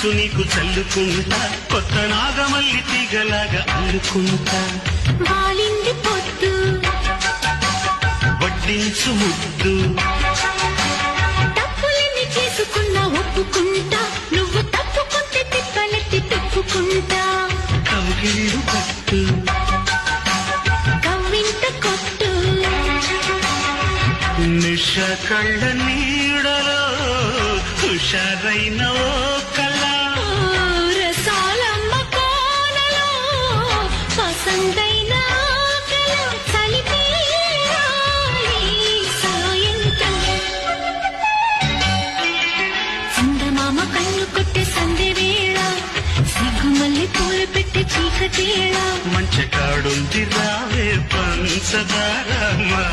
మనసు నీకు చల్లుకుంటా, కొత్త నాగమల్లి తీగలాగా అల్లుకుంటా. వాలింది పొద్దు వడ్డించు ముద్దు, తప్పులన్నీ చేసుకున్నా ఒప్పుకుంటా, నువ్వు తప్పుకుంటే తిప్పలెత్తి తిప్పుకుంటా. కౌగిళ్ళు పట్టు కవ్వింత కొట్టు నిష కళ్ళ నీడలో హుషారైన ఓ కళ, రసాలమ్మ కోనలో పసందైన కళ. చలిపేయాలి సాయంత్రం, చందమామ కన్ను కొట్టే సందె వేళ, సిగ్గుమల్లి పూలు పెట్టే చీకటేళ. మంచకాడుంది రావే పంచదార మా